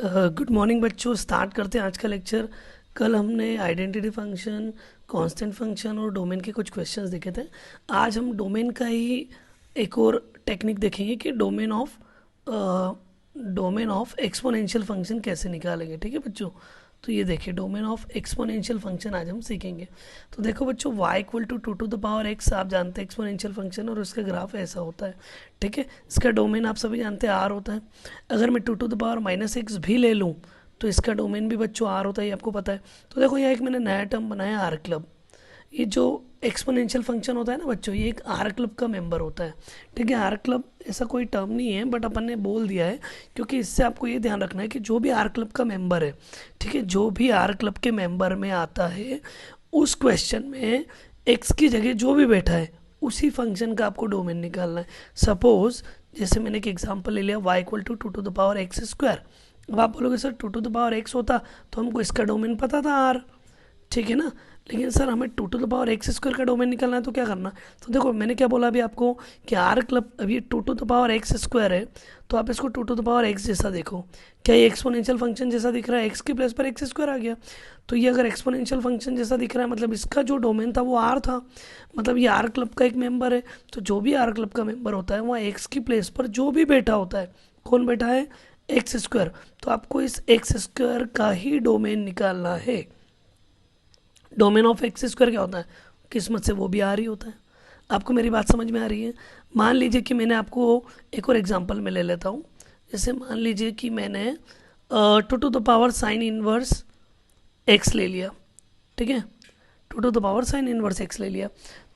Good morning बच्चों। Start करते हैं आज का लेक्चर। कल हमने आइडेंटिटी फंक्शन, कांस्टेंट फंक्शन और डोमेन के कुछ क्वेश्चंस देखे थे। आज हम डोमेन का ही एक और टेक्निक देखेंगे कि डोमेन ऑफ एक्सपोनेंशियल फंक्शन कैसे निकालेंगे। ठीक है बच्चों, तो ये देखिए डोमेन ऑफ एक्सपोनेंशियल फंक्शन आज हम सीखेंगे। तो देखो बच्चों, y equal to two the power x आप जानते हैं एक्सपोनेंशियल फंक्शन, और उसका ग्राफ ऐसा होता है। ठीक है, इसका डोमेन आप सभी जानते हैं r होता है। अगर मैं two the power minus x भी ले लूँ तो इसका डोमेन भी बच्चों r होता है, ये आपको पता है। तो देखो यहाँ एक मैंने नया टर्म बनाया आर क्लब। ये जो एक्सपोनेंशियल फंक्शन होता है ना बच्चों, ये एक आर क्लब का मेंबर होता है। ठीक है, आर क्लब ऐसा कोई टर्म नहीं है, बट अपन ने बोल दिया है क्योंकि इससे आपको ये ध्यान रखना है कि जो भी आर क्लब का मेंबर है, ठीक है, जो भी आर क्लब के मेंबर में आता है उस क्वेश्चन में एक्स की जगह जो भी बैठा है उसी फंक्शन का आपको डोमेन निकालना है। सपोज जैसे मैंने एक एग्जांपल ले लिया, y equal to two the power x square. अब आप बोलोगे sir two the power x होता तो हमको इसका डोमेन पता था आर, ठीक है ना, लेकिन सर हमें two the power x square का डोमेन निकालना है तो क्या करना। तो देखो मैंने क्या बोला अभी आपको कि आर क्लब, अब ये two the power x square है तो आप इसको टू द पावर एक्स जैसा देखो। क्या ये एक्सपोनेंशियल फंक्शन जैसा दिख रहा है? एक्स की प्लेस पर एक्स स्क्वायर आ गया, तो ये अगर एक्सपोनेंशियल फंक्शन जैसा दिख रहा है मतलब इसका जो डोमेन था वो आर था, मतलब ये आर क्लब का एक मेंबर है। तो जो भी आर क्लब का मेंबर होता है वहाँ एक्स की प्लेस पर जो भी बैठा होता है, कौन बैठा है? X square. तो आपको इस एक्स स्क्वायर का ही डोमेन निकालना है। डोमेन ऑफ एक्स स्क्वायर क्या होता है? किस्मत से वो भी आ रही होता है। आपको मेरी बात समझ में आ रही है? मान लीजिए कि मैंने आपको एक और एग्जांपल में ले लेता हूँ। जैसे मान लीजिए कि मैंने two the power sine inverse x ले लिया। ठीक है, two the power sine inverse x ले लिया।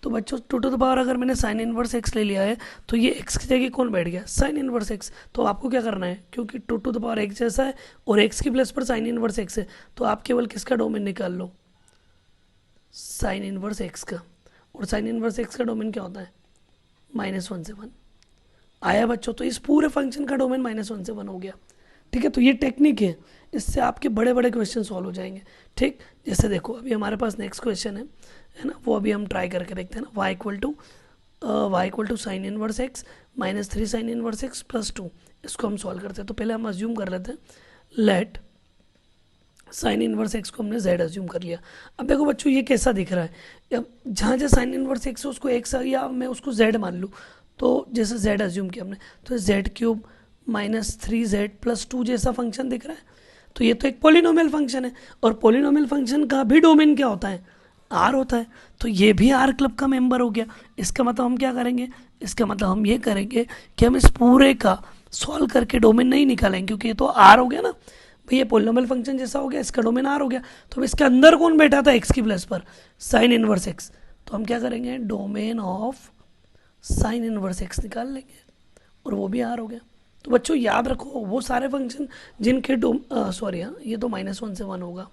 तो बच्चों टू द पावर अगर मैंने साइन इनवर्स एक्स ले लिया है तो ये एक्स की जगह कौन बैठ गया? Sign inverse x. तो आपको क्या करना है, क्योंकि टू द पावर एक्स जैसा है और एक्स की प्लेस पर साइन इनवर्स एक्स है, तो आप केवल किसका डोमेन निकाल लो? साइन इनवर्स एक्स का। और साइन इनवर्स एक्स का डोमेन क्या होता है? -1 से 1 आया बच्चों। तो इस पूरे फंक्शन का डोमेन -1 से 1 हो गया। ठीक है, तो ये टेक्निक है, इससे आपके बड़े बड़े क्वेश्चन सॉल्व हो जाएंगे। ठीक, जैसे देखो अभी हमारे पास नेक्स्ट क्वेश्चन है ना, वो अभी हम ट्राई करके देखते हैं ना। y equal to sine inverse x -3 sine inverse x plus 2, इसको हम सॉल्व करते हैं। तो पहले हम अज्यूम कर लेते हैं, लेट साइन इनवर्स एक्स को हमने z अज्यूम कर लिया। अब देखो बच्चों ये कैसा दिख रहा है, अब जहाँ जहाँ साइन इनवर्स एक्स है उसको एक्स या मैं उसको z मान लूँ, तो जैसे z अज्यूम किया हमने तो z³ -3z प्लस 2 जैसा फंक्शन दिख रहा है। तो ये तो एक पोलिनोमियल फंक्शन है, और पोलिनोमियल फंक्शन का भी डोमेन क्या होता है? आर होता है। तो ये भी आर क्लब का मेंबर हो गया। इसका मतलब हम क्या करेंगे? इसका मतलब हम ये करेंगे कि हम इस पूरे का सॉल्व करके डोमेन नहीं निकालेंगे, क्योंकि ये तो आर हो गया ना भाई, ये पोलिनोमियल फंक्शन जैसा हो गया, इसका डोमेन आर हो गया। तो अब इसके अंदर कौन बैठा था एक्स की प्लेस पर? Sign inverse x. तो हम क्या करेंगे, domain of sine inverse x निकाल लेंगे, और वो भी आर हो गया। तो बच्चों याद रखो वो सारे फंक्शन जिनके सॉरी हाँ, ये तो -1 से 1 होगा।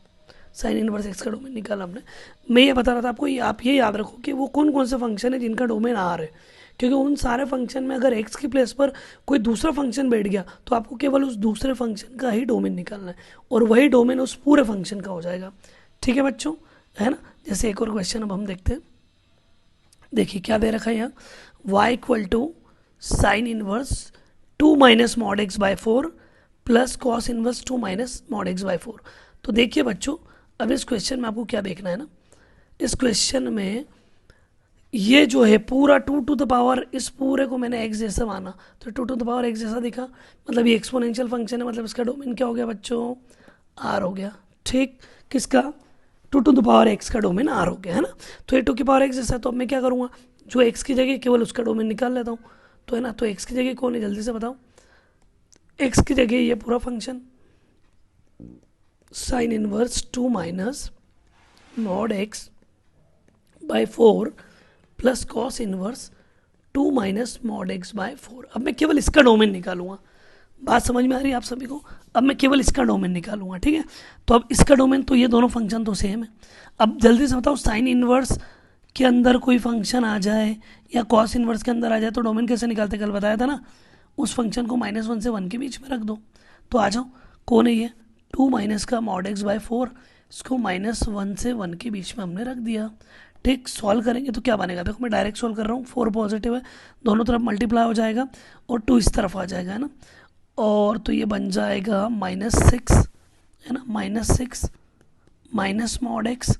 साइन इनवर्स एक्स का डोमेन निकाला हमने। मैं ये बता रहा था आपको, आप ये याद रखो कि वो कौन कौन से फंक्शन है जिनका डोमेन आर है, क्योंकि उन सारे फंक्शन में अगर एक्स की प्लेस पर कोई दूसरा फंक्शन बैठ गया तो आपको केवल उस दूसरे फंक्शन का ही डोमेन निकालना है, और वही डोमेन उस पूरे फंक्शन का हो जाएगा। ठीक है बच्चों, है ना। जैसे एक और क्वेश्चन अब हम देखते हैं। देखिए क्या दे रखा है यहाँ, y equal to sine inverse 2 minus mod x by 4 plus cos inverse 2 minus mod x by 4। तो देखिए बच्चों, अब इस क्वेश्चन में आपको क्या देखना है ना, इस क्वेश्चन में ये जो है पूरा टू द पावर, इस पूरे को मैंने x जैसा माना तो टू द पावर x जैसा दिखा, मतलब ये एक्सपोनेंशियल फंक्शन है, मतलब इसका डोमेन क्या हो गया बच्चों? r हो गया। ठीक, किसका? टू द पावर x का डोमेन r हो गया, है ना। तो ये टू की पावर x जैसा है, तो अब मैं क्या करूँगा, जो x की जगह केवल उसका डोमेन निकाल लेता हूँ। तो है ना, तो x की जगह कौन है जल्दी से बताओ? x की जगह ये पूरा function sine inverse 2 minus mod x by 4 plus cos inverse 2 minus mod x by 4। अब मैं केवल इसका डोमेन निकालूंगा। बात समझ में आ रही है आप सभी को? अब मैं केवल इसका डोमेन निकालूंगा, ठीक है। तो अब इसका डोमेन, तो ये दोनों फंक्शन तो सेम है। अब जल्दी से बताओ, साइन इनवर्स के अंदर कोई फंक्शन आ जाए या कॉस इनवर्स के अंदर आ जाए तो डोमेन कैसे निकालते? कल बताया था ना, उस फंक्शन को -1 से 1 के बीच में रख दो। तो आ जाओ, कौन है ये? 2 माइनस का मॉड एक्स बाय 4, इसको -1 से 1 के बीच में हमने रख दिया। ठीक, सॉल्व करेंगे तो क्या बनेगा? देखो मैं डायरेक्ट सॉल्व कर रहा हूँ, 4 पॉजिटिव है, दोनों तरफ मल्टीप्लाई हो जाएगा और 2 इस तरफ आ जाएगा, है ना। और तो ये बन जाएगा -6, है ना, -6 माइनस मॉड एक्स,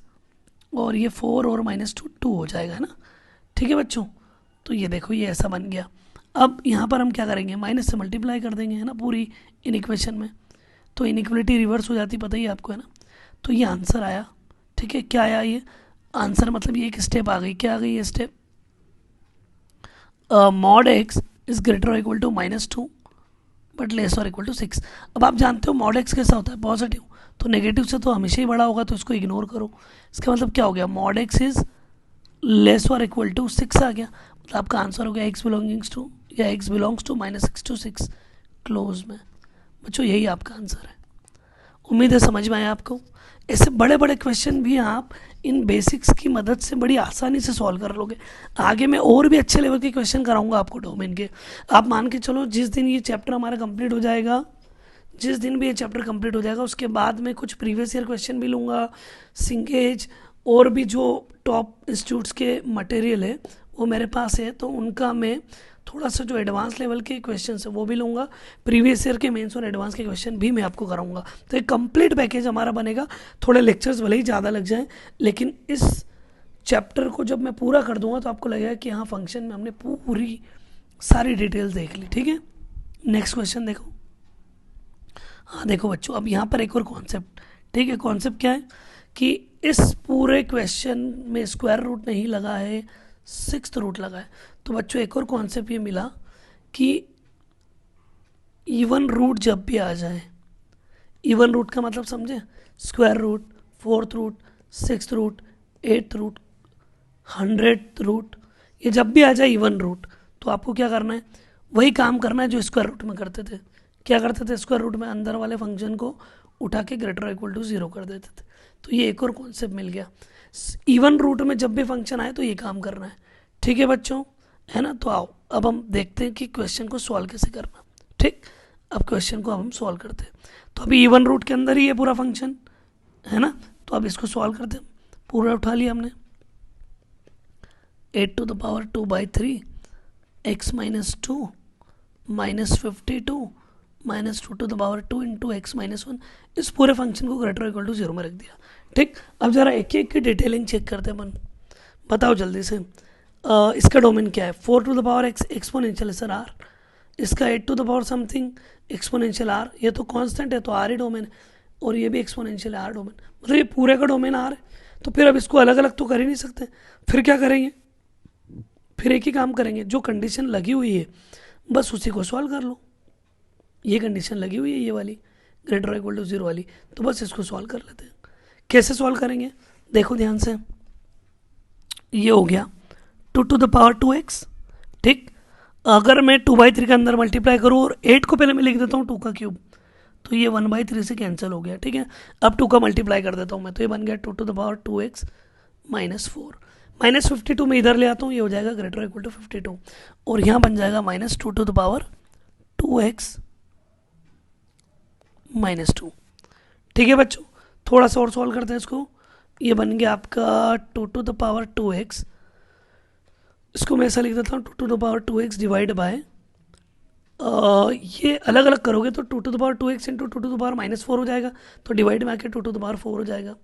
और ये 4 और -2 2 हो जाएगा, है ना। ठीक है बच्चों, तो ये देखो ये ऐसा बन गया। अब यहाँ पर हम क्या करेंगे, माइनस से मल्टीप्लाई कर देंगे, है ना, पूरी इन इक्वेशन में, तो इनइक्वलिटी रिवर्स हो जाती, पता ही है आपको, है ना। तो ये आंसर आया। ठीक है, क्या आया ये आंसर, मतलब ये एक स्टेप आ गई, क्या आ गई ये step, mod x is greater और इक्वल टू -2 बट लेस और इक्वल टू 6। अब आप जानते हो मॉड एक्स कैसा होता है, पॉजिटिव, तो नेगेटिव से तो हमेशा ही बड़ा होगा, तो इसको इग्नोर करो। इसका मतलब क्या हो गया, मॉड एक्स इज लेस और इक्वल टू 6 आ गया, मतलब आपका आंसर हो गया x बिलोंगिंग्स टू या x belongs to -6 to 6 close में। बच्चों यही आपका आंसर है। उम्मीद है समझ में आया आपको। ऐसे बड़े बड़े क्वेश्चन भी आप इन बेसिक्स की मदद से बड़ी आसानी से सॉल्व कर लोगे। आगे मैं और भी अच्छे लेवल के क्वेश्चन कराऊंगा आपको डोमेन के। आप मान के चलो जिस दिन ये चैप्टर हमारा कंप्लीट हो जाएगा, जिस दिन भी ये चैप्टर कंप्लीट हो जाएगा, उसके बाद मैं कुछ प्रीवियस ईयर क्वेश्चन भी लूँगा, सिंगेज और भी जो टॉप इंस्टीट्यूट्स के मटेरियल है वो मेरे पास है, तो उनका मैं थोड़ा सा जो एडवांस लेवल के क्वेश्चन है वो भी लूँगा, प्रीवियस ईयर के मेंस और एडवांस के क्वेश्चन भी मैं आपको कराऊंगा। तो एक कंप्लीट पैकेज हमारा बनेगा। थोड़े लेक्चर्स भले ही ज़्यादा लग जाएं, लेकिन इस चैप्टर को जब मैं पूरा कर दूंगा तो आपको लगेगा कि हाँ फंक्शन में हमने पूरी सारी डिटेल्स देख ली। ठीक है, नेक्स्ट क्वेश्चन देखो। हाँ देखो बच्चों, अब यहाँ पर एक और कॉन्सेप्ट। ठीक है, कॉन्सेप्ट क्या है कि इस पूरे क्वेश्चन में स्क्वायर रूट नहीं लगा है, 6th रूट लगा है। तो बच्चों एक और कॉन्सेप्ट ये मिला कि इवन रूट जब भी आ जाए, इवन रूट का मतलब समझे, square root, 4th root, 6th root, 8th root, 100th root, ये जब भी आ जाए इवन रूट, तो आपको क्या करना है, वही काम करना है जो स्क्वायर रूट में करते थे। क्या करते थे, स्क्वायर रूट में अंदर वाले फंक्शन को उठा के ग्रेटर इक्वल टू 0 कर देते थे। तो ये एक और कॉन्सेप्ट मिल गया, इवन रूट में जब भी फंक्शन आए तो ये काम करना है। ठीक है बच्चों, है ना। तो आओ अब हम देखते हैं कि क्वेश्चन को सॉल्व कैसे करना। ठीक, अब क्वेश्चन को अब हम सॉल्व करते हैं। तो अभी इवन रूट के अंदर ही ये पूरा फंक्शन है ना, तो अब इसको सॉल्व करते हैं। पूरा उठा लिया हमने, 8 to the power 2/3 x minus 2 minus 52 minus 2 to the power 2 into x minus 1, इस पूरे फंक्शन को ग्रेटर इक्वल टू 0 में रख दिया। ठीक, अब जरा एक एक की डिटेलिंग चेक करते हैं अपन। बताओ जल्दी से, इसका डोमेन क्या है, 4 to the power x exponential है सर आर, इसका 8 to the power something exponential are, ये तो कांस्टेंट है तो आर ही डोमेन है, और ये भी एक्सपोनेंशियल आर डोमेन, मतलब ये पूरे का डोमेन आर है। तो फिर अब इसको अलग अलग तो कर ही नहीं सकते, फिर क्या करेंगे, फिर एक ही काम करेंगे, जो कंडीशन लगी हुई है बस उसी को सॉल्व कर लो। ये कंडीशन लगी हुई है ये वाली, ग्रेटर इक्वल टू 0 वाली, तो बस इसको सॉल्व कर लेते हैं। कैसे सॉल्व करेंगे, देखो ध्यान से, ये हो गया 2 to the पावर 2x। ठीक, अगर मैं 2/3 के अंदर मल्टीप्लाई करूँ और 8 को पहले मैं लिख देता हूँ 2 का क्यूब, तो ये 1/3 से कैंसिल हो गया। ठीक है, अब 2 का मल्टीप्लाई कर देता हूँ मैं, तो ये बन गया 2 to the power 2x minus 4, minus 52 में इधर ले आता हूँ, ये हो जाएगा ग्रेटर इक्वल टू 52, और यहाँ बन जाएगा -2 to the पावर 2x -2। ठीक है बच्चों, थोड़ा सा और सॉल्व करते हैं इसको। ये बन गया आपका 2 to the पावर 2x, इसको मैं ऐसा लिख देता हूँ 2 to the power 2x divide by, ये अलग अलग करोगे तो 2 to the power 2x into 2 to the power -4 हो जाएगा, तो डिवाइड में आके 2 to the पावर 4 हो जाएगा।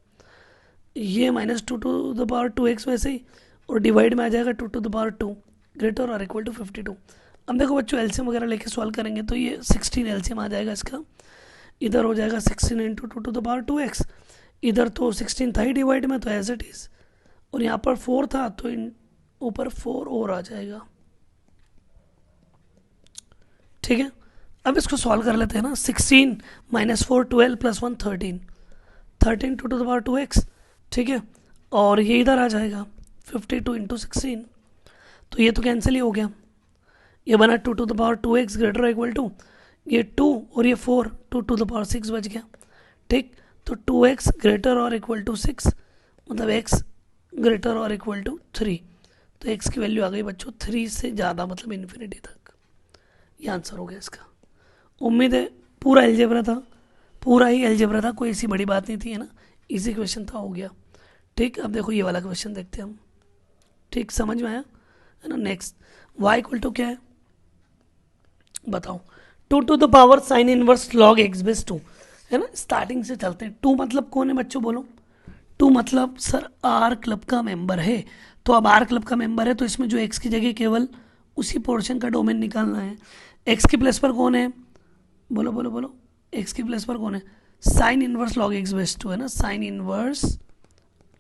ये -2 to the पावर 2x वैसे ही, और डिवाइड में आ जाएगा 2 to the पावर 2 ग्रेटर और इक्वल टू 52। अब देखो बच्चों एलसीएम वगैरह लेके सॉल्व करेंगे तो ये 16 एलसीएम आ जाएगा इसका, इधर हो जाएगा 16 into 2 to the power 2x, इधर तो 16 था ही डिवाइड में तो एज इट इज़, और यहाँ पर 4 था तो ऊपर 4 और आ जाएगा। ठीक है, अब इसको सॉल्व कर लेते हैं ना। 16 -4 12 + 1 13, 13 2 to the पावर 2x। ठीक है, और ये इधर आ जाएगा 52 इंटू 16, तो ये तो कैंसिल ही हो गया, ये बना 2 to the power 2x greater equal to ये 2 और ये 4, 2 to the पावर 6 बच गया। ठीक, तो 2x ग्रेटर और इक्वल टू 6, मतलब x ग्रेटर और इक्वल टू 3, तो x की वैल्यू आ गई बच्चों 3 से ज़्यादा, मतलब इन्फिनिटी तक। ये आंसर हो गया इसका। उम्मीद है पूरा एल्जेब्रा था, पूरा ही एल्जेब्रा था, कोई ऐसी बड़ी बात नहीं थी, है ना, इजी क्वेश्चन था, हो गया। ठीक, अब देखो ये वाला क्वेश्चन देखते हैं हम। ठीक, समझ में आया है ना। नेक्स्ट y इक्वल टू क्या है बताओ, 2 to the power sign inverse log x base 2, है ना। स्टार्टिंग से चलते हैं। 2 मतलब कौन है बच्चों, बोलो। 2 मतलब सर आर क्लब का मेंबर है। तो अब आर क्लब का मेंबर है तो इसमें जो एक्स की जगह केवल उसी पोर्शन का डोमेन निकालना है। एक्स की प्लेस पर कौन है, बोलो बोलो बोलो, एक्स की प्लेस पर कौन है, sign inverse log x base 2 है ना, sign inverse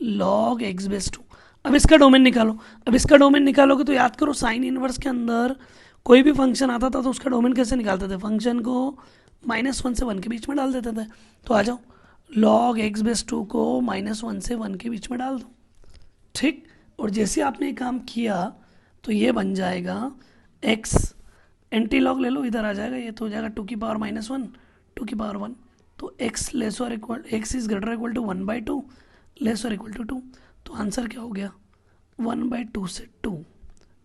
log x base 2। अब इसका डोमेन निकालो। अब इसका डोमेन निकालोगे तो याद करो साइन इनवर्स के अंदर कोई भी फंक्शन आता था तो उसका डोमेन कैसे निकालते थे, फंक्शन को -1 से 1 के बीच में डाल देते थे। तो आ जाओ, लॉग एक्स बेस 2 को -1 से 1 के बीच में डाल दो, ठीक। और जैसे आपने ये काम किया तो ये बन जाएगा एक्स, एंटी लॉग ले लो, इधर आ जाएगा, ये तो हो जाएगा 2 की पावर -1, 2 की पावर 1। तो एक्स लेस और equal, x is greater equal to 1/2, less और इक्वल टू 2। तो आंसर क्या हो गया, 1/2 से 2।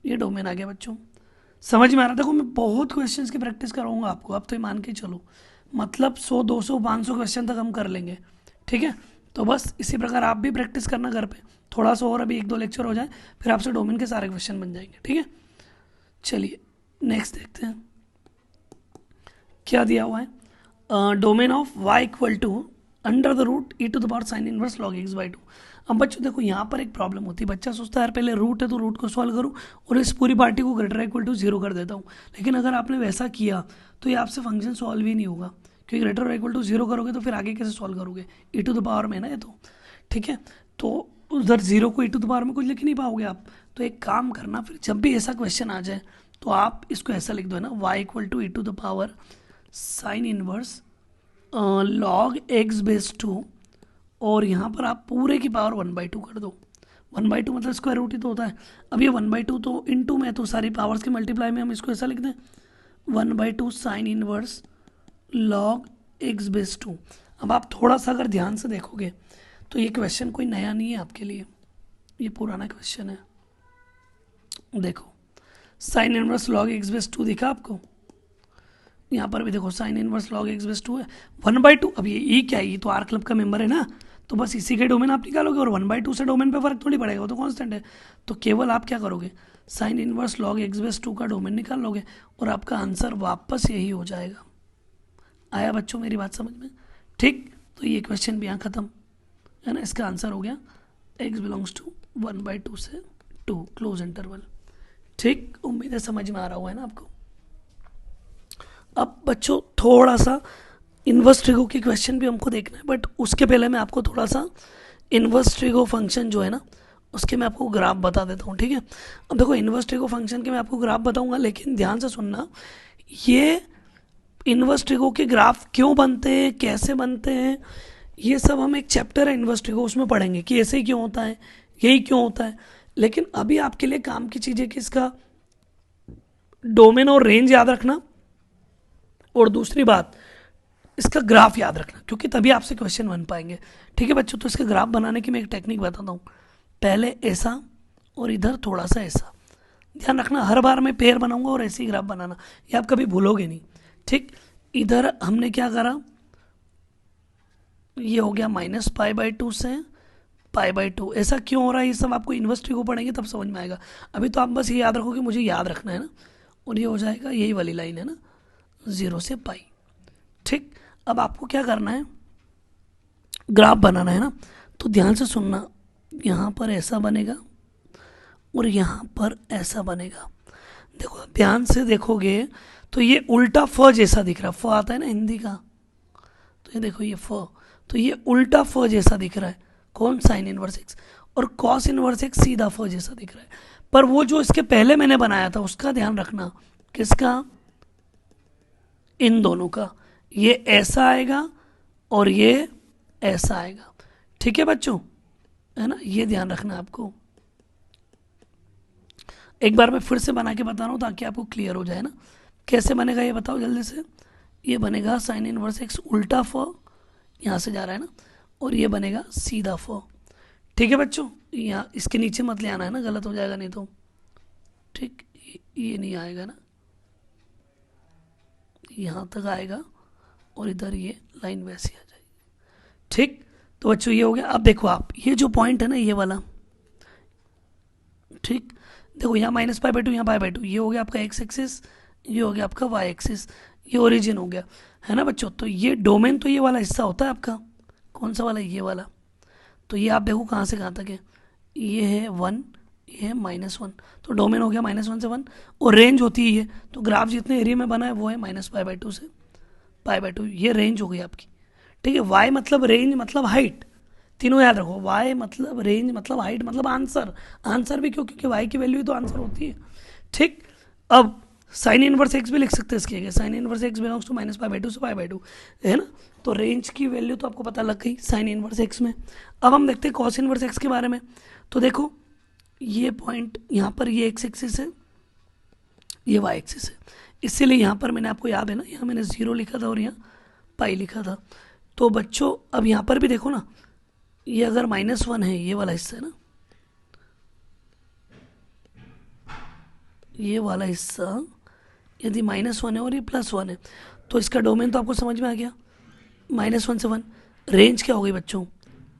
ये डोमेन आ गया बच्चों। समझ में आ रहा? देखो मैं बहुत क्वेश्चंस की प्रैक्टिस कराऊंगा आपको, अब तो ये मान के चलो, मतलब 100 200 500 क्वेश्चन तक हम कर लेंगे, ठीक है। तो बस इसी प्रकार आप भी प्रैक्टिस करना घर पे, थोड़ा सा और अभी 1-2 लेक्चर हो जाए फिर आपसे डोमेन के सारे क्वेश्चन बन जाएंगे, ठीक है। चलिए नेक्स्ट देखते हैं क्या दिया हुआ है। Domain of y equal to under the root e to the power sine inverse log x/2। अब बच्चों देखो यहाँ पर एक प्रॉब्लम होती है, बच्चा सोचता है यार पहले रूट है तो रूट को सॉल्व करूँ और इस पूरी पार्टी को ग्रेटर इक्वल टू 0 कर देता हूँ। लेकिन अगर आपने वैसा किया तो ये आपसे फंक्शन सॉल्व ही नहीं होगा, क्योंकि ग्रेटर इक्वल टू 0 करोगे तो फिर आगे कैसे सॉल्व करोगे, e टू द पावर में ना ये तो, ठीक है। तो उधर 0 को e टू द पावर में कुछ लिख नहीं पाओगे आप। तो एक काम करना, फिर जब भी ऐसा क्वेश्चन आ जाए तो आप इसको ऐसा लिख दो, है ना, y equal to e to the power sine inverse log x base 2, और यहाँ पर आप पूरे की पावर 1/2 कर दो। 1/2 मतलब स्क्वायर रूट ही तो होता है। अब ये 1/2 तो इनटू में, तो सारी पावर्स के मल्टीप्लाई में हम इसको ऐसा लिख दें, 1/2 sign inverse log x base 2। अब आप थोड़ा सा अगर ध्यान से देखोगे तो ये क्वेश्चन कोई नया नहीं है आपके लिए, ये पुराना क्वेश्चन है। देखो sign inverse log x base 2 दिखा आपको, यहाँ पर भी देखो sign inverse log x base 2 है, 1/2। अब ये ई क्या है, ये तो आर क्लब का मेंबर है ना, तो बस इसी के डोमेन आप निकालोगे, और 1/2 से डोमेन पे फर्क थोड़ी पड़ेगा, वो तो कांस्टेंट है। तो केवल आप क्या करोगे, sign inverse log x base 2 का डोमेन निकाल लोगे और आपका आंसर वापस यही हो जाएगा। आया बच्चों मेरी बात समझ में, ठीक। तो ये क्वेश्चन भी यहाँ ख़त्म, है ना। इसका आंसर हो गया x बिलोंग्स टू 1/2 से 2 क्लोज इंटरवल, ठीक। उम्मीद है समझ में आ रहा हुआ है ना आपको। अब बच्चों थोड़ा सा इन्वर्स ट्रिगो के क्वेश्चन भी हमको देखना है, बट उसके पहले मैं आपको थोड़ा सा इन्वर्स ट्रिगो फंक्शन जो है ना उसके मैं आपको ग्राफ बता देता हूँ, ठीक है। अब देखो इन्वर्स ट्रिगो फंक्शन के मैं आपको ग्राफ बताऊंगा, लेकिन ध्यान से सुनना, ये इन्वर्स ट्रिगो के ग्राफ क्यों बनते हैं, कैसे बनते हैं, ये सब हम एक चैप्टर है इन्वर्स ट्रिगो उसमें पढ़ेंगे कि ऐसे ही क्यों होता है, यही क्यों होता है। लेकिन अभी आपके लिए काम की चीज़ है कि इसका डोमेन और रेंज याद रखना, और दूसरी बात इसका ग्राफ याद रखना, क्योंकि तभी आपसे क्वेश्चन बन पाएंगे, ठीक है बच्चों। तो इसका ग्राफ बनाने की मैं एक टेक्निक बताता हूँ, पहले ऐसा और इधर थोड़ा सा ऐसा, ध्यान रखना हर बार मैं पेयर बनाऊंगा और ऐसे ही ग्राफ बनाना, ये आप कभी भूलोगे नहीं, ठीक। इधर हमने क्या करा, ये हो गया -π/2 से π/2। ऐसा क्यों हो रहा है ये सब आपको इन्वर्स ट्रिगो पढ़ेंगे तब समझ में आएगा। अभी तो आप बस ये याद रखो कि मुझे याद रखना है ना, और ये हो जाएगा यही वाली लाइन है ना, 0 से π, ठीक। अब आपको क्या करना है, ग्राफ बनाना है ना, तो ध्यान से सुनना, यहाँ पर ऐसा बनेगा और यहाँ पर ऐसा बनेगा। देखो ध्यान से देखोगे तो ये उल्टा फ जैसा दिख रहा है, फ आता है ना हिंदी का, तो ये देखो ये फ, तो ये उल्टा फ जैसा दिख रहा है, कौन, साइन इनवर्स एक्स, और कॉस इनवर्स एक्स सीधा फ जैसा दिख रहा है। पर वो जो इसके पहले मैंने बनाया था उसका ध्यान रखना, किसका, इन दोनों का, ये ऐसा आएगा और ये ऐसा आएगा, ठीक है बच्चों, है ना। ये ध्यान रखना आपको, एक बार मैं फिर से बना के बता रहा हूँ ताकि आपको क्लियर हो जाए ना। कैसे बनेगा ये बताओ जल्दी से। ये बनेगा साइन इनवर्स एक्स उल्टा फ, यहाँ से जा रहा है ना, और ये बनेगा सीधा फ, ठीक है बच्चों। यहाँ इसके नीचे मत ले आना है ना, गलत हो जाएगा नहीं तो, ठीक। ये नहीं आएगा ना, यहाँ तक आएगा और इधर ये लाइन वैसी आ जाएगी, ठीक। तो बच्चों ये हो गया। अब देखो आप ये जो पॉइंट है ना ये वाला, ठीक, देखो यहाँ -π/2 यहाँ π/2, ये हो गया आपका x एक्सिस, ये हो गया आपका y एक्सिस। ये ओरिजिन हो गया, है ना बच्चों। तो ये डोमेन तो ये वाला हिस्सा होता है आपका, कौन सा वाला, ये वाला। तो ये आप देखो कहाँ से कहाँ तक है, ये है 1, ये है -1, तो डोमेन हो गया -1 से 1, और रेंज होती है ये, तो ग्राफ जितने एरिया में बना है वो है -π/2 से π/2, ये रेंज हो गई आपकी, ठीक है। वाई मतलब रेंज मतलब हाइट, तीनों याद रखो, वाई मतलब रेंज मतलब हाइट मतलब आंसर, आंसर भी क्यों, क्योंकि वाई की वैल्यू ही तो आंसर होती है, ठीक। अब साइन इनवर्स एक्स भी लिख सकते हैं इसके आगे, sine inverse x belongs to -π/2 से π/2, है ना। तो रेंज की वैल्यू तो आपको पता लग गई साइन इनवर्स एक्स में। अब हम देखते हैं कॉस इनवर्स एक्स के बारे में। तो देखो ये पॉइंट यहाँ पर, ये एक्स एक्सिस है, ये वाई एक्सिस है, इसीलिए यहाँ पर मैंने आपको याद है ना, यहाँ मैंने 0 लिखा था और यहाँ पाई लिखा था। तो बच्चों अब यहाँ पर भी देखो ना, ये अगर -1 है, ये वाला हिस्सा है ना, ये वाला हिस्सा यदि -1 है और ये +1 है, तो इसका डोमेन तो आपको समझ में आ गया, -1 से 1। रेंज क्या हो गई बच्चों,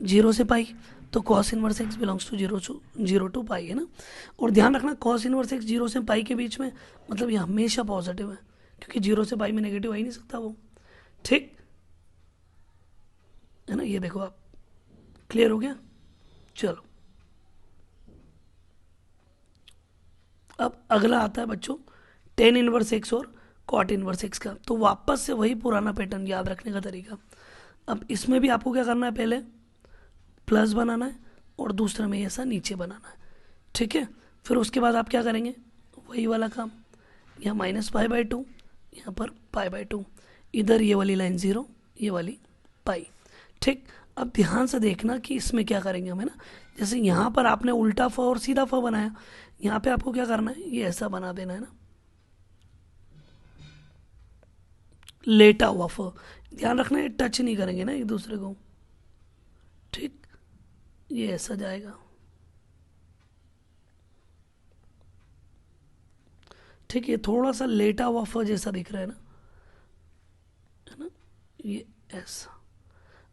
0 से पाई, तो cos inverse x belongs to 0 to pi, है ना। और ध्यान रखना कॉस इनवर्स एक्स 0 से पाई के बीच में, मतलब ये हमेशा पॉजिटिव है, क्योंकि 0 से पाई में नेगेटिव आ ही नहीं सकता वो, ठीक है ना। ये देखो आप, क्लियर हो गया। चलो अब अगला आता है बच्चों टेन इनवर्स एक्स और कॉट इनवर्स एक्स का। तो वापस से वही पुराना पैटर्न याद रखने का तरीका। अब इसमें भी आपको क्या करना है, पहले प्लस बनाना है और दूसरे में ऐसा नीचे बनाना है, ठीक है। फिर उसके बाद आप क्या करेंगे, वही वाला काम, यहाँ -π/2, यहाँ पर π/2, इधर ये वाली लाइन 0, ये वाली पाई, ठीक। अब ध्यान से देखना कि इसमें क्या करेंगे हम, है ना। जैसे यहाँ पर आपने उल्टा फ और सीधा फ बनाया, यहाँ पे आपको क्या करना है, ये ऐसा बना देना है ना, लेटा हुआ फ। ध्यान रखना ये टच नहीं करेंगे ना एक दूसरे को, ठीक। ये ऐसा जाएगा, ठीक। ये थोड़ा सा लेटा हुआ फ जैसा दिख रहा है ना, ये ऐसा।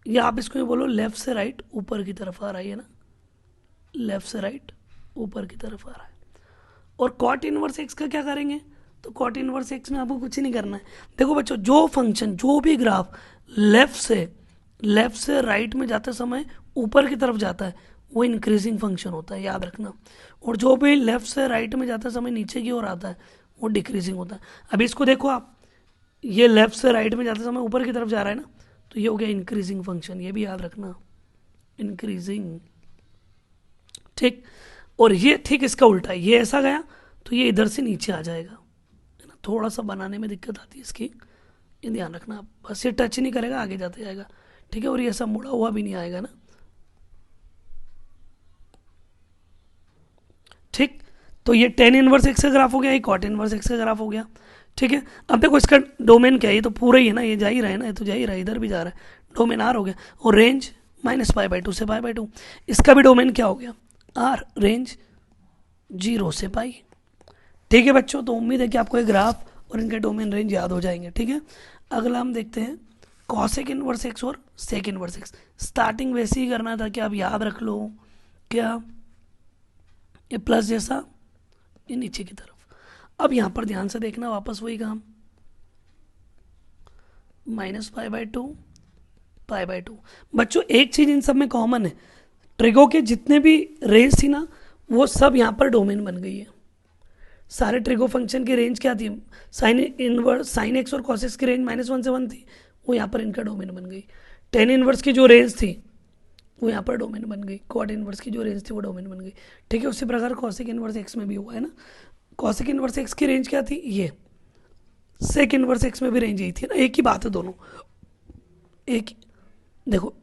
या आप इसको ये बोलो लेफ्ट से राइट ऊपर की तरफ आ रहा है ना, लेफ्ट से राइट ऊपर की तरफ आ रहा है। और कॉट इनवर्स एक्स का क्या करेंगे, तो कॉट इनवर्स एक्स में आपको कुछ नहीं करना है। देखो बच्चों, जो फंक्शन, जो भी ग्राफ लेफ्ट से राइट में जाते समय ऊपर की तरफ जाता है वो इंक्रीजिंग फंक्शन होता है, याद रखना। और जो भी लेफ्ट से राइट में जाते समय नीचे की ओर आता है वो डिक्रीजिंग होता है। अभी इसको देखो आप, ये लेफ्ट से राइट में जाते समय ऊपर की तरफ जा रहा है ना, तो ये हो गया इंक्रीजिंग फंक्शन, ये भी याद रखना, इंक्रीजिंग, ठीक। और ये ठीक इसका उल्टा है, ये ऐसा गया तो ये इधर से नीचे आ जाएगा, है ना। थोड़ा सा बनाने में दिक्कत आती है इसकी, ये ध्यान रखना आप, बस ये टच नहीं करेगा आगे जाते जाएगा, ठीक है। और ये ऐसा मुड़ा हुआ भी नहीं आएगा ना, ठीक। तो ये टेन इनवर्स एक्स का ग्राफ हो गया, ये कॉट इनवर्स एक्स का ग्राफ हो गया, ठीक है। अब देखो इसका डोमेन क्या है, ये तो पूरा ही है ना, ये जा ही रहा है ना, ये तो जा ही रहा है, इधर भी जा रहा है, डोमेन आर हो गया। और रेंज -π/2 से π/2, इसका भी डोमेन क्या हो गया, आर, रेंज 0 से पाई, ठीक है बच्चों। तो उम्मीद है कि आपको ये ग्राफ और इनके डोमेन रेंज याद हो जाएंगे, ठीक है। अगला हम देखते हैं कॉसेक इनवर्स एक्स और सेक इनवर्स एक्स। स्टार्टिंग वैसे ही करना था कि आप याद रख लो, क्या, ये प्लस जैसा, ये नीचे की तरफ। अब यहाँ पर ध्यान से देखना, वापस वही काम, -π/2 π/2। बच्चों एक चीज़ इन सब में कॉमन है, ट्रिगो के जितने भी रेंज थी ना वो सब यहाँ पर डोमेन बन गई है। सारे ट्रिगो फंक्शन की रेंज क्या थी, साइन एक्स और कॉस एक्स की रेंज -1 से 1 थी, वो यहाँ पर इनका डोमेन बन गई। टेन इनवर्स की जो रेंज थी वो यहाँ पर डोमेन बन गई, कॉट इनवर्स की जो रेंज थी वो डोमेन बन गई, ठीक है। उसी प्रकार कॉसेक इनवर्स एक्स में भी हुआ है ना। कॉसेक इनवर्स एक्स की रेंज क्या थी, ये। सेक इनवर्स एक्स में भी रेंज यही थी ना, एक ही बात है दोनों, एक। देखो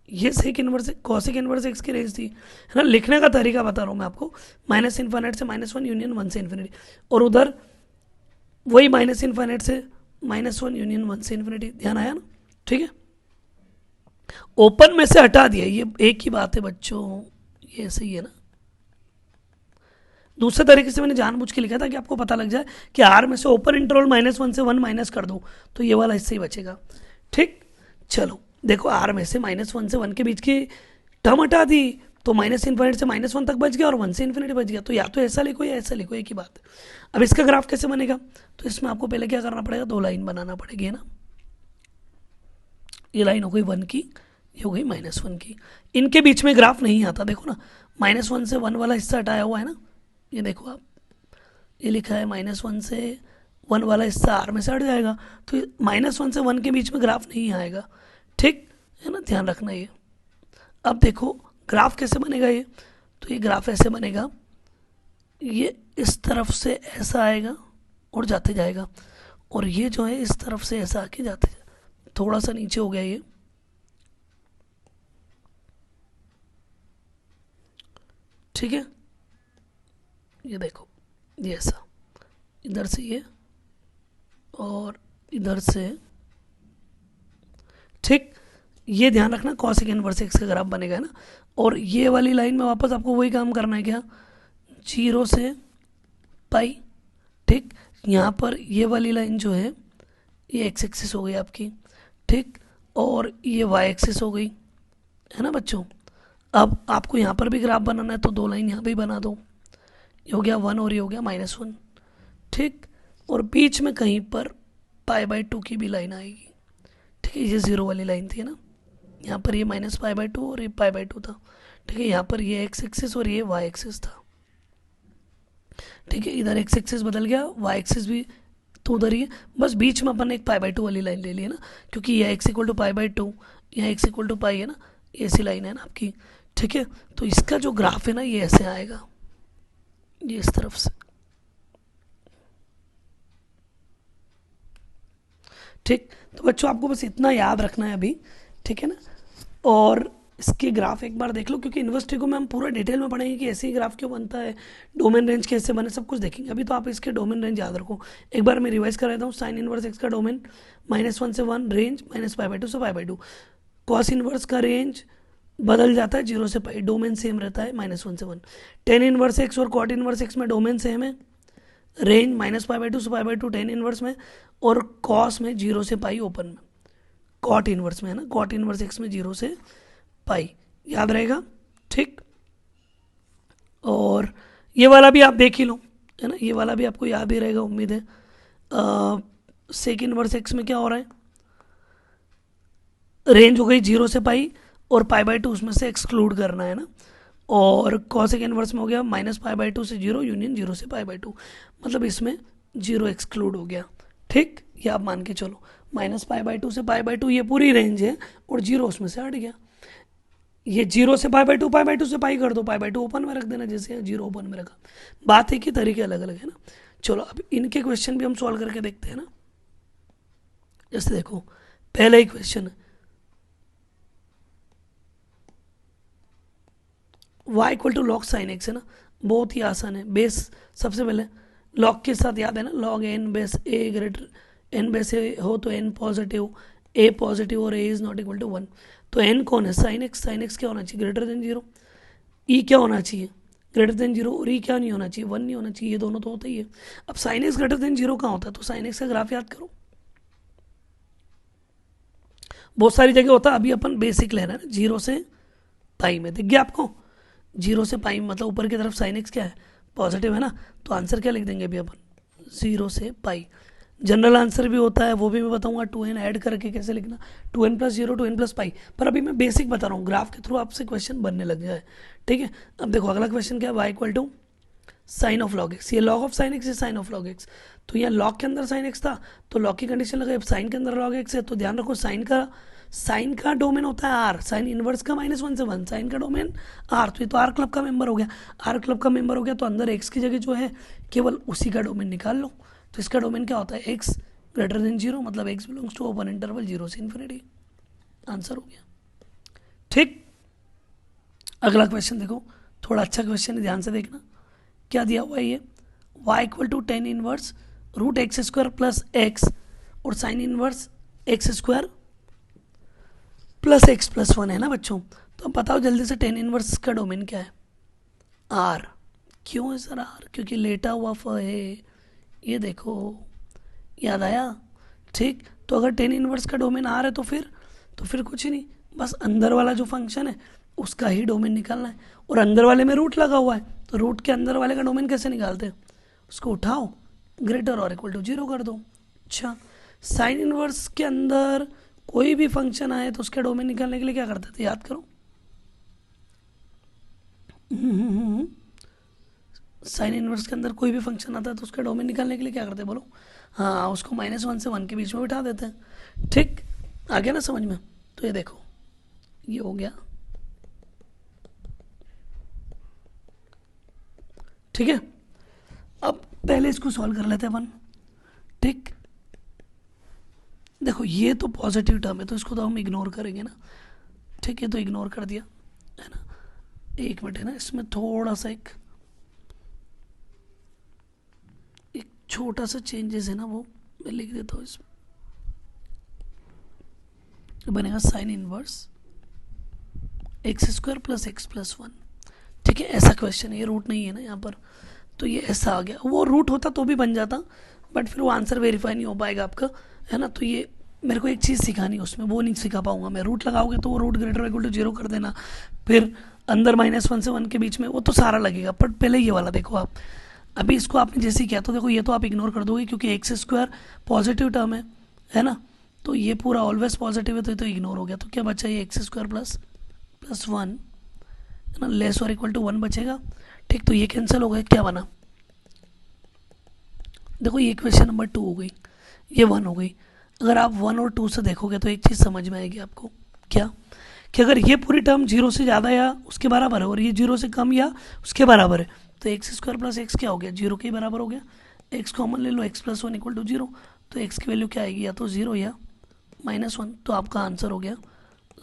ये sec inverse cosec inverse x की रेंज थी, है ना। लिखने का तरीका बता रहा हूँ मैं आपको, -∞ से -1 यूनियन 1 से इन्फिनिटी, और उधर वही -∞ से -1 यूनियन 1 से इन्फिनिटी, ध्यान आया ना, ठीक है। ओपन में से हटा दिया, ये एक ही बात है बच्चों, ये सही है ना। दूसरे तरीके से मैंने जानबूझ के लिखा था कि आपको पता लग जाए कि आर में से ओपन इंटरवल -1 से 1 माइनस कर दो तो ये वाला इससे ही बचेगा, ठीक। चलो देखो आर में से -1 से 1 के बीच की टर्म हटा दी तो माइनस इन्फिनिटी से -1 तक बच गया और 1 से इन्फिनिटी बच गया। तो या तो ऐसा लिखो या ऐसा लिखो, एक ही बात है। अब इसका ग्राफ कैसे बनेगा, तो इसमें आपको पहले क्या करना पड़ेगा, 2 लाइन बनाना पड़ेगी, है ना। ये लाइन हो गई 1 की, ये हो गई -1 की। इनके बीच में ग्राफ नहीं आता, देखो ना, -1 से 1 वाला हिस्सा हटाया हुआ है ना, ये देखो आप, ये लिखा है -1 से 1 वाला हिस्सा आर में से हट जाएगा, तो -1 से 1 के बीच में ग्राफ नहीं आएगा, ठीक है ना, ध्यान रखना ये। अब देखो ग्राफ कैसे बनेगा ये, तो ये ग्राफ ऐसे बनेगा, ये इस तरफ से ऐसा आएगा और जाते जाएगा, और ये जो है इस तरफ से ऐसा आके जाते जाएगा। थोड़ा सा नीचे हो गया ये, ठीक है, ये देखो ये ऐसा, इधर से ये और इधर से, ठीक। ये ध्यान रखना कॉसेक इनवर्स एक्स का ग्राफ बनेगा, है ना। और ये वाली लाइन में वापस आपको वही काम करना है, क्या, 0 से पाई, ठीक। यहाँ पर ये वाली लाइन जो है ये एक्स एक्सिस हो गई आपकी, ठीक, और ये वाई एक्सिस हो गई, है ना बच्चों। अब आपको यहाँ पर भी ग्राफ बनाना है, तो 2 लाइन यहाँ भी बना दो, ये हो गया 1 और ये हो गया -1, ठीक। और बीच में कहीं पर π/2 की भी लाइन आएगी, ठीक है, ये 0 वाली लाइन थी, है ना। यहाँ पर ये -π/2 और ये π/2 था, ठीक है। यहाँ पर ये एक्स एक्सिस और ये वाई एक्सिस था, ठीक है। इधर एक्स एक्सिस बदल गया, वाई एक्सिस भी तो उधर ही है, बस बीच में अपन एक π/2 वाली लाइन ले ली है ना, क्योंकि यह x = π/2, यहाँ x = पाई है ना, ऐसी लाइन है ना आपकी, ठीक है। तो इसका जो ग्राफ है ना ये ऐसे आएगा, ये इस तरफ से, ठीक। तो बच्चों आपको बस इतना याद रखना है अभी, ठीक है ना। और इसके ग्राफ एक बार देख लो, क्योंकि इन्वर्स को में हम पूरा डिटेल में पढ़ेंगे कि ऐसे ही ग्राफ क्यों बनता है, डोमेन रेंज कैसे बने, सब कुछ देखेंगे। अभी तो आप इसके डोमेन रेंज याद रखो, एक बार मैं रिवाइज कर देता हूँ। साइन इनवर्स एक्स का डोमेन -1 से 1, रेंज -π/2 से π/2। कॉस इनवर्स का रेंज बदल जाता है 0 से पाई, डोमेन सेम रहता है -1 से 1। टेन इनवर्स एक्स और कॉट इनवर्स एक्स में डोमेन सेम है, रेंज -π/2 से π/2 टेन इनवर्स में, और कॉस में 0 से पाई ओपन में, कॉट इनवर्स में, है ना, कॉट इनवर्स एक्स में 0 से पाई, याद रहेगा, ठीक। और ये वाला भी आप देख ही लो, है ना, ये वाला भी आपको याद ही रहेगा, उम्मीद है। सेक इनवर्स एक्स में क्या हो रहा है, रेंज हो गई 0 से पाई और π/2 उसमें से एक्सक्लूड करना है ना, और कॉसेक इनवर्स में हो गया -π/2 से 0 यूनियन 0 से π/2, मतलब इसमें 0 एक्सक्लूड हो गया, ठीक। ये आप मान के चलो, -π/2 से π/2 ये पूरी रेंज है और 0 उसमें से हट गया। ये 0 से π/2 से पाई कर दो, π/2 ओपन में रख देना, जैसे 0 ओपन में रखा, बात एक ही तरीके अलग अलग है ना। चलो अब इनके क्वेश्चन भी हम सॉल्व करके देखते हैं ना। जैसे देखो पहला ही क्वेश्चन है, y = log sin x, है ना, बहुत ही आसान है। बेस सबसे पहले log के साथ याद है ना, log n base a greater n base a हो तो n पॉजिटिव, a पॉजिटिव और a is not equal to 1। तो n कौन है, sin x, sin x क्या होना चाहिए, ग्रेटर देन 0। e क्या होना चाहिए, ग्रेटर देन 0, और e क्या नहीं होना चाहिए, 1 नहीं होना चाहिए, ये दोनों तो होता ही है। अब sin x ग्रेटर देन 0 कहाँ होता है, तो sin x का ग्राफ याद करो, बहुत सारी जगह होता है, अभी अपन बेसिक ले रहे हैं ना, 0 से पाई में, दिख गया आपको, 0 से पाई मतलब ऊपर की तरफ sin x क्या है, पॉजिटिव है ना, तो आंसर क्या लिख देंगे अभी अपन, 0 से पाई। जनरल आंसर भी होता है, वो भी मैं बताऊंगा, 2n ऐड करके कैसे लिखना, 2n + 0 2n + पाई, पर अभी मैं बेसिक बता रहा हूँ, ग्राफ के थ्रू आपसे क्वेश्चन बनने लग जाए, ठीक है। अब देखो अगला क्वेश्चन क्या है, y = sine of log x, ये लॉग ऑफ साइन एक्स, ये साइन ऑफ लॉग एक्स। तो यहाँ लॉग के अंदर साइन एक्स था तो लॉग की कंडीशन लगाई, अब साइन के अंदर लॉग एक्स है, तो ध्यान रखो साइन का डोमेन होता है आर, साइन इनवर्स का -1 से 1, साइन का डोमेन आर, तो ये तो आर क्लब का मेंबर हो गया, आर क्लब का मेंबर हो गया, तो अंदर एक्स की जगह जो है केवल उसी का डोमेन निकाल लो। तो इसका डोमेन क्या होता है, एक्स ग्रेटर देन 0, मतलब x belongs to open interval 0 से इन्फिनिटी, आंसर हो गया, ठीक। अगला क्वेश्चन देखो, थोड़ा अच्छा क्वेश्चन है, ध्यान से देखना, क्या दिया हुआ है ये, y = tan inverse √x² + x और साइन इनवर्स x² + x + 1 है ना बच्चों। तो अब बताओ जल्दी से tan इनवर्स का डोमेन क्या है, r। क्यों है सर r, क्योंकि लेटा हुआ फ है, ये देखो, याद आया, ठीक। तो अगर tan इनवर्स का डोमेन r है तो फिर कुछ ही नहीं, बस अंदर वाला जो फंक्शन है उसका ही डोमेन निकालना है, और अंदर वाले में रूट लगा हुआ है, तो रूट के अंदर वाले का डोमेन कैसे निकालते हैं, उसको उठाओ, ग्रेटर और इक्वल टू 0 कर दो। अच्छा, साइन इनवर्स के अंदर कोई भी फंक्शन आए तो उसके डोमेन निकालने के लिए क्या करते थे, याद करो। साइन इनवर्स के अंदर कोई भी फंक्शन आता है तो उसका डोमेन निकालने के लिए क्या करते हैं, बोलो। हाँ, उसको -1 से 1 के बीच में बिठा देते हैं। ठीक, आ गया ना समझ में। तो ये देखो, ये हो गया, ठीक है। अब पहले इसको सॉल्व कर लेते हैं अपन। ठीक, देखो ये तो पॉजिटिव टर्म है तो इसको तो हम इग्नोर करेंगे ना। ठीक है, तो इग्नोर कर दिया है ना। एक मिनट है ना, इसमें थोड़ा सा एक छोटा सा चेंजेस है ना, वो मैं लिख देता हूँ इसमें। बनेगा साइन इनवर्स x² + x + 1। ठीक है, ऐसा क्वेश्चन है, ये रूट नहीं है ना यहाँ पर, तो ये ऐसा आ गया। वो रूट होता तो भी बन जाता, बट फिर वो आंसर वेरीफाई नहीं हो पाएगा आपका, है ना। तो ये मेरे को एक चीज़ सिखानी है उसमें, वो नहीं सिखा पाऊंगा मैं। रूट लगाओगे तो वो रूट ग्रेटर इक्वल टू 0 कर देना, फिर अंदर -1 से 1 के बीच में, वो तो सारा लगेगा। पर पहले ये वाला देखो आप, अभी इसको आपने जैसे ही किया तो देखो ये तो आप इग्नोर कर दोगे क्योंकि x² पॉजिटिव टर्म है ना। तो ये पूरा ऑलवेज पॉजिटिव है तो ये तो इग्नोर हो गया। तो क्या बचा, ये x² + 1 है ना, लेस और इक्वल टू 1 बचेगा। ठीक, तो ये कैंसिल हो गया, क्या बना, देखो ये क्वेश्चन नंबर 2 हो गई, ये 1 हो गई। अगर आप 1 और 2 से देखोगे तो एक चीज़ समझ में आएगी आपको, क्या, कि अगर ये पूरी टर्म 0 से ज़्यादा या उसके बराबर है और ये 0 से कम या उसके बराबर है तो x² + x क्या हो गया, 0 के बराबर हो गया। x कॉमन ले लो, x + 1 = 0, तो x की वैल्यू क्या आएगी, या तो 0 या -1। तो आपका आंसर हो गया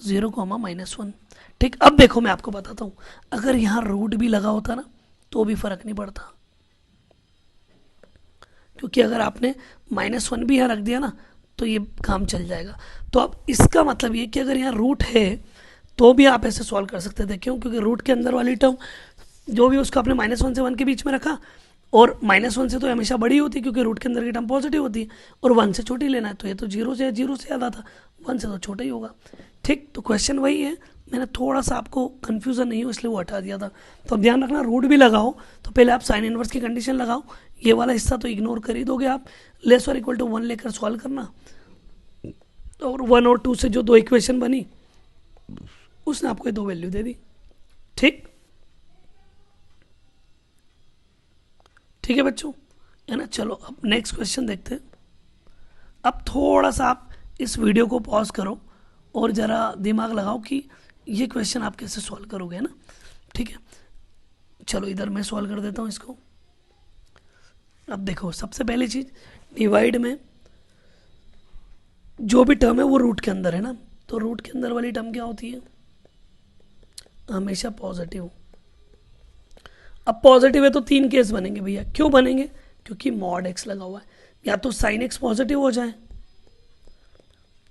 0, -1। ठीक, अब देखो मैं आपको बताता हूँ, अगर यहाँ रूट भी लगा होता ना तो भी फर्क नहीं पड़ता, क्योंकि अगर आपने -1 भी यहाँ रख दिया ना तो ये काम चल जाएगा। तो अब इसका मतलब ये कि अगर यहाँ रूट है तो भी आप ऐसे सॉल्व कर सकते थे। क्यों, क्योंकि रूट के अंदर वाली टर्म जो भी उसको आपने -1 से 1 के बीच में रखा, और -1 से तो हमेशा बड़ी होती है क्योंकि रूट के अंदर की टर्म पॉजिटिव होती है, और 1 से छोटी लेना है तो ये तो 0 से ज़्यादा था, 1 से तो छोटा ही होगा। ठीक, तो क्वेश्चन वही है, मैंने थोड़ा सा आपको कन्फ्यूज़न नहीं हो इसलिए वो हटा दिया था। तो अब ध्यान रखना, रूट भी लगाओ तो पहले आप साइन इनवर्स की कंडीशन लगाओ, ये वाला हिस्सा तो इग्नोर कर ही दोगे आप, लेस और इक्वल टू 1 लेकर सॉल्व करना, और 1 और 2 से जो 2 इक्वेशन बनी उसने आपको ये 2 वैल्यू दे दी। ठीक, ठीक है बच्चों, है ना। चलो अब नेक्स्ट क्वेश्चन देखते हैं। अब थोड़ा सा आप इस वीडियो को पॉज करो और ज़रा दिमाग लगाओ कि ये क्वेश्चन आप कैसे सॉल्व करोगे, है ना। ठीक है, चलो इधर मैं सॉल्व कर देता हूँ इसको। अब देखो, सबसे पहली चीज़, डिवाइड में जो भी टर्म है वो रूट के अंदर है ना, तो रूट के अंदर वाली टर्म क्या होती है, हमेशा पॉजिटिव। अब पॉजिटिव है तो 3 केस बनेंगे भैया, क्यों बनेंगे, क्योंकि मॉड x लगा हुआ है। या तो साइन x पॉजिटिव हो जाए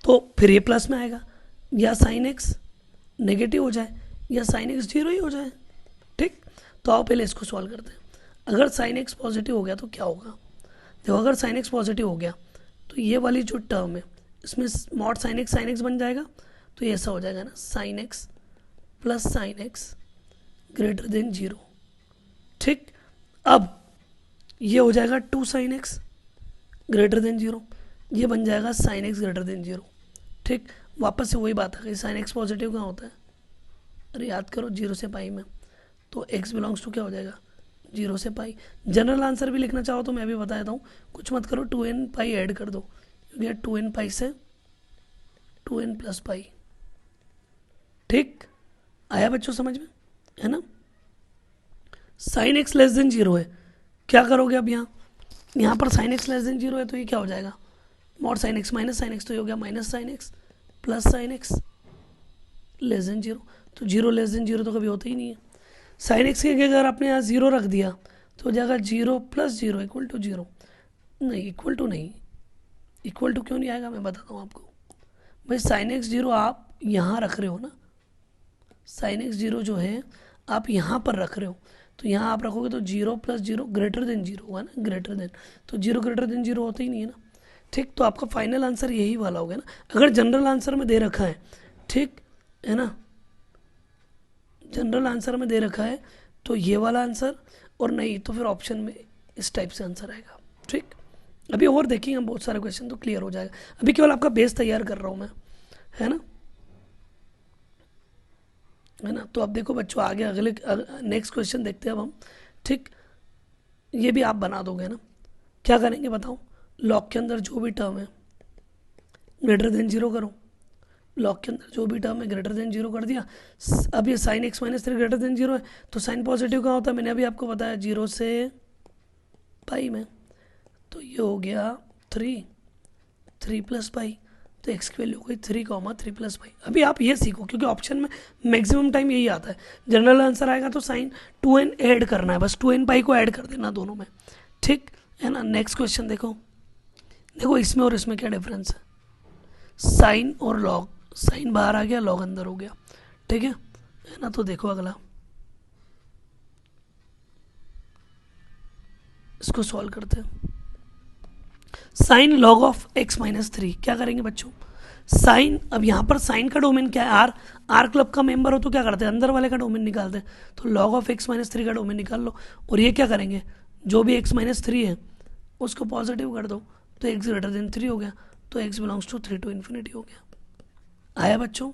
तो फिर ये प्लस में आएगा, या साइन x नेगेटिव हो जाए, या साइन x 0 ही हो जाए। ठीक, तो आओ पहले इसको सॉल्व करते हैं। अगर साइन x पॉजिटिव हो गया तो क्या होगा, देखो अगर साइन x पॉजिटिव हो गया तो ये वाली जो टर्म है इसमें मॉड साइन x बन जाएगा, तो ये ऐसा हो जाएगा ना, साइन x + साइन x > 0। ठीक, अब ये हो जाएगा 2 साइन x > 0, ये बन जाएगा साइन x > 0। ठीक, वापस से वही बात आ गई, साइन x पॉजिटिव कहाँ होता है, अरे याद करो 0 से पाई में, तो x बिलोंग्स टू क्या हो जाएगा, 0 से पाई। जनरल आंसर भी लिखना चाहो तो मैं भी बता देता हूँ, कुछ मत करो, 2n पाई ऐड कर दो, क्योंकि 2n पाई से 2n + पाई। ठीक, आया बच्चों समझ में, है ना। साइन x < 0 है, क्या करोगे अब यहाँ पर साइन x < 0 है तो ये क्या हो जाएगा, mod sine x - sine x, तो ये हो गया minus sine x + sine x < 0। तो 0 < 0 तो कभी होता ही नहीं है। साइन x के अगर आपने यहाँ 0 रख दिया तो हो जाएगा 0 + 0 = 0। नहीं, इक्वल टू नहीं, इक्वल टू क्यों नहीं आएगा मैं बताता हूँ आपको। भाई साइन x 0 आप यहाँ रख रहे हो ना, साइन x 0 जो है आप यहाँ पर रख रहे हो, तो यहाँ आप रखोगे तो 0 + 0 > 0 होगा ना, ग्रेटर देन, तो 0 > 0 होता ही नहीं है ना। ठीक, तो आपका फाइनल आंसर यही वाला होगा ना, अगर जनरल आंसर में दे रखा है। ठीक है ना, जनरल आंसर में दे रखा है तो ये वाला आंसर, और नहीं तो फिर ऑप्शन में इस टाइप से आंसर आएगा। ठीक, अभी और देखेंगे हम बहुत सारे क्वेश्चन तो क्लियर हो जाएगा। अभी केवल आपका बेस तैयार कर रहा हूँ मैं, है ना, है ना। तो अब देखो बच्चों आगे अगले नेक्स्ट क्वेश्चन देखते हैं अब हम। ठीक, ये भी आप बना दोगे ना। क्या करेंगे बताओ, लॉग के अंदर जो भी टर्म है ग्रेटर देन जीरो करो। लॉग के अंदर जो भी टर्म है ग्रेटर देन जीरो कर दिया। अब ये sine x minus three greater than zero है, तो साइन पॉजिटिव कहाँ होता है, मैंने अभी आपको बताया जीरो से पाई में। तो ये हो गया थ्री प्लस पाई, तो एक्स की वैल्यू हो गई 3, 3 पाई। अभी आप ये सीखो क्योंकि ऑप्शन में मैक्सिमम टाइम यही आता है। जनरल आंसर आएगा तो साइन 2n ऐड करना है, बस 2n पाई को ऐड कर देना दोनों में। ठीक है ना। नेक्स्ट क्वेश्चन देखो, देखो इसमें और इसमें क्या डिफरेंस है, साइन और लॉग, साइन बाहर आ गया लॉग अंदर हो गया। ठीक है ना। तो देखो अगला, इसको सॉल्व करते हैं। Sign log of x minus three, क्या करेंगे बच्चों, साइन, अब यहाँ पर साइन का डोमेन क्या है, आर क्लब का मेंबर हो तो क्या करते हैं, अंदर वाले का डोमेन निकालते हैं। तो log of x minus three का डोमेन निकाल लो, और ये क्या करेंगे, जो भी एक्स माइनस थ्री है उसको पॉजिटिव कर दो, तो एक्स ग्रेटर देन थ्री हो गया, तो x belongs to 3 to infinity हो गया। आया बच्चों।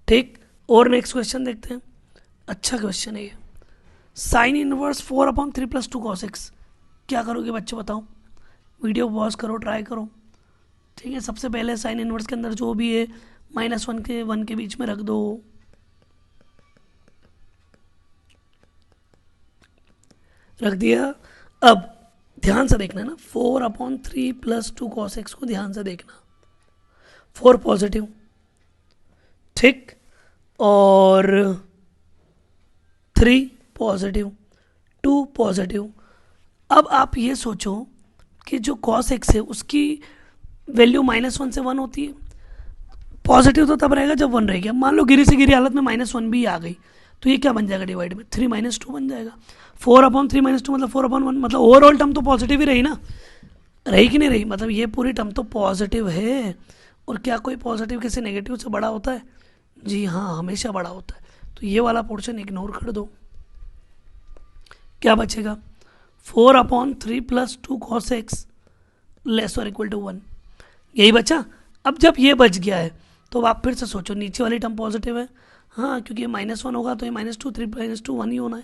ठीक, और नेक्स्ट क्वेश्चन देखते हैं। अच्छा क्वेश्चन है ये, साइन इनवर्स 4/3 + 2 cos x, क्या करोगे बच्चों बताओ, वीडियो पॉज करो, ट्राई करो। ठीक है, सबसे पहले साइन इनवर्स के अंदर जो भी है -1 के 1 के बीच में रख दो, रख दिया। अब ध्यान से देखना ना, 4/3 + 2 cos x को ध्यान से देखना, 4 पॉजिटिव, ठीक, और 3 पॉजिटिव, 2 पॉजिटिव। अब आप ये सोचो कि जो cos x है उसकी वैल्यू -1 से 1 होती है, पॉजिटिव तो तब रहेगा जब 1 रहेगा। मान लो गिरी से गिरी हालत में -1 भी आ गई, तो ये क्या बन जाएगा डिवाइड में 3 - 2 बन जाएगा। 4/3 - 2 मतलब 4/1, मतलब ओवरऑल टर्म तो पॉजिटिव ही रही ना, रही कि नहीं रही, मतलब ये पूरी टर्म तो पॉजिटिव है। और क्या कोई पॉजिटिव किसी नेगेटिव से बड़ा होता है, जी हाँ हमेशा बड़ा होता है। तो ये वाला पोर्शन इग्नोर कर दो, क्या बचेगा 4/3 + 2 cos x < 1, यही बचा। अब जब ये बच गया है तो आप फिर से सोचो, नीचे वाली टर्म पॉजिटिव है, हाँ क्योंकि ये -1 होगा तो ये -2 3 -2 1 ही होना है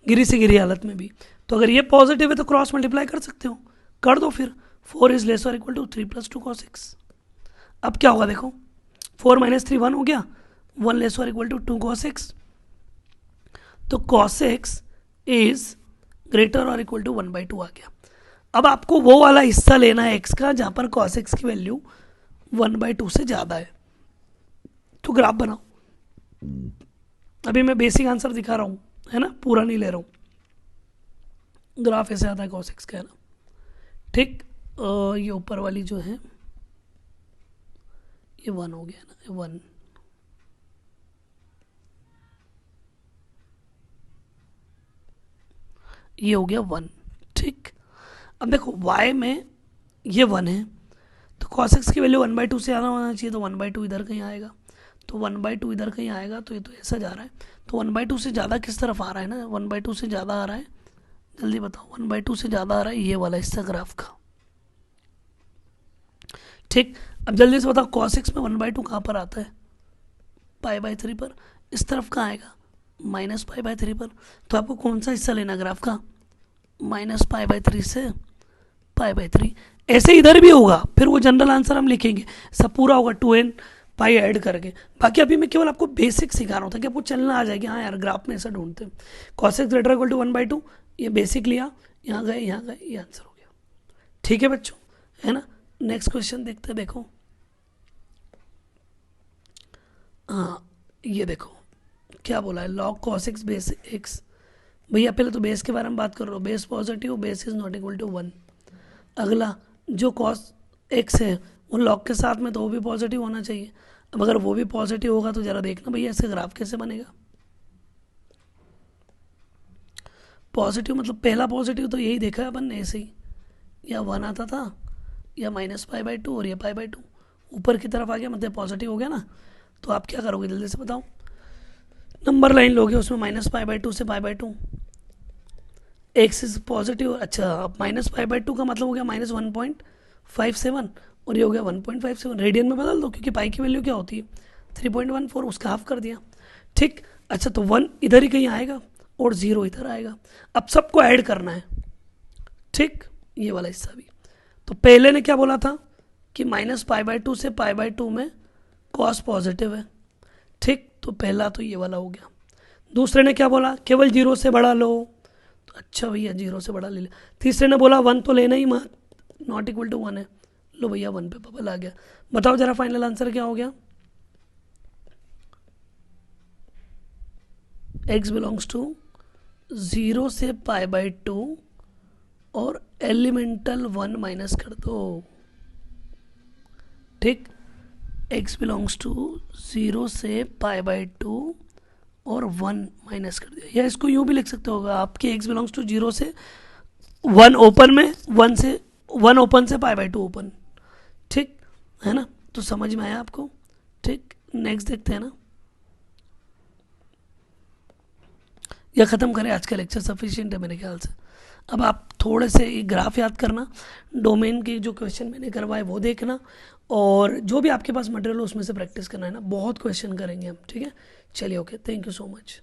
गिरी से गिरी हालत में भी। तो अगर ये पॉजिटिव है तो क्रॉस मल्टीप्लाई कर सकते हो, कर दो फिर, 4 = 3 + 2 cos x। अब क्या होगा देखो, 4 - 3 1 हो गया, 1 < 2 cos x, तो cos x इज ग्रेटर और इक्वल टू 1/2 आ गया। अब आपको वो वाला हिस्सा लेना है x का जहाँ पर cos x की वैल्यू 1/2 से ज़्यादा है। तो ग्राफ बनाओ, अभी मैं बेसिक आंसर दिखा रहा हूँ, है ना, पूरा नहीं ले रहा हूँ। ग्राफ ऐसे आता है cos x का, है ना। ठीक, ये ऊपर वाली जो है ये 1 हो गया ना, 1, ये हो गया 1। ठीक, अब देखो y में ये 1 है तो cos x की वैल्यू 1/2 से ज़्यादा होना चाहिए, तो 1/2 इधर कहीं आएगा, तो 1/2 इधर कहीं आएगा, तो ये तो ऐसा जा रहा है। तो 1/2 से ज़्यादा किस तरफ आ रहा है ना, 1/2 से ज़्यादा आ रहा है, जल्दी बताओ, 1/2 से ज़्यादा आ रहा है ये वाला हिस्सा ग्राफ का। ठीक, अब जल्दी से बताओ cos x में 1/2 कहाँ पर आता है, π/3 पर, इस तरफ कहाँ आएगा -π/3 पर। तो आपको कौन सा हिस्सा लेना ग्राफ का, -π/3 से π/3। ऐसे इधर भी होगा, फिर वो जनरल आंसर हम लिखेंगे, सब पूरा होगा 2n पाई ऐड करके। बाकी अभी मैं केवल आपको बेसिक सिखा रहा था कि आपको चलना आ जाएगी, हाँ यार ग्राफ में ऐसा ढूंढते हैं। cos x greater equal to 1/2, ये बेसिक लिया, यहाँ गए यहाँ गए, ये आंसर हो गया। ठीक है बच्चों, है ना। नेक्स्ट क्वेश्चन देखते हैं, देखो हाँ ये देखो क्या बोला है, log cos x base x। भैया पहले तो बेस के बारे में बात कर रहा हूँ, base positive, base is not equal to 1। अगला जो cos x है वो log के साथ में तो वो भी पॉजिटिव होना चाहिए। अब अगर वो भी पॉजिटिव होगा तो ज़रा देखना भैया इसका ग्राफ कैसे बनेगा। पॉजिटिव मतलब पहला पॉजिटिव तो यही देखा है अपन ने, ऐसे ही या 1 आता था या -π/2 और ये π/2 ऊपर की तरफ आ गया, मतलब पॉजिटिव हो गया ना। तो आप क्या करोगे जल्दी से बताओ, नंबर लाइन लोगे उसमें -π/2 से π/2, एक्स इज पॉजिटिव। अच्छा, अब -π/2 का मतलब हो गया -1.57 और ये हो गया 1.57। रेडियन में बदल दो क्योंकि पाई की वैल्यू क्या होती है 3.14, उसका हाफ कर दिया। ठीक, अच्छा तो 1 इधर ही कहीं आएगा और 0 इधर आएगा। अब सबको ऐड करना है। ठीक, ये वाला हिस्सा भी। तो पहले ने क्या बोला था कि -π/2 से π/2 में कॉस पॉजिटिव है। ठीक, तो पहला तो ये वाला हो गया। दूसरे ने क्या बोला, केवल 0 से बड़ा लो। अच्छा भैया 0 से बड़ा ले लिया। तीसरे ने बोला 1 तो लेना ही मत, नॉट इक्वल टू 1 है। लो भैया 1 पे बबल आ गया। बताओ जरा फाइनल आंसर क्या हो गया। x बिलोंग्स टू 0 से π/2 और एलिमेंटल 1 माइनस कर दो। ठीक, x बिलोंग्स टू 0 से π/2 और 1 माइनस कर दिया। या इसको यूँ भी लिख सकते होगा आपके x बिलोंग्स टू 0 से 1 ओपन में, 1 ओपन से π/2 ओपन। ठीक है ना, तो समझ में आया आपको। ठीक, नेक्स्ट देखते हैं ना, या ख़त्म करें आज का लेक्चर, सफिशिएंट है मेरे ख्याल से। अब आप थोड़े से एक ग्राफ याद करना, डोमेन के जो क्वेश्चन मैंने करवाए वो देखना, और जो भी आपके पास मटेरियल हो उसमें से प्रैक्टिस करना है ना। बहुत क्वेश्चन करेंगे हम, ठीक है। चलिए, okay, thank you so much.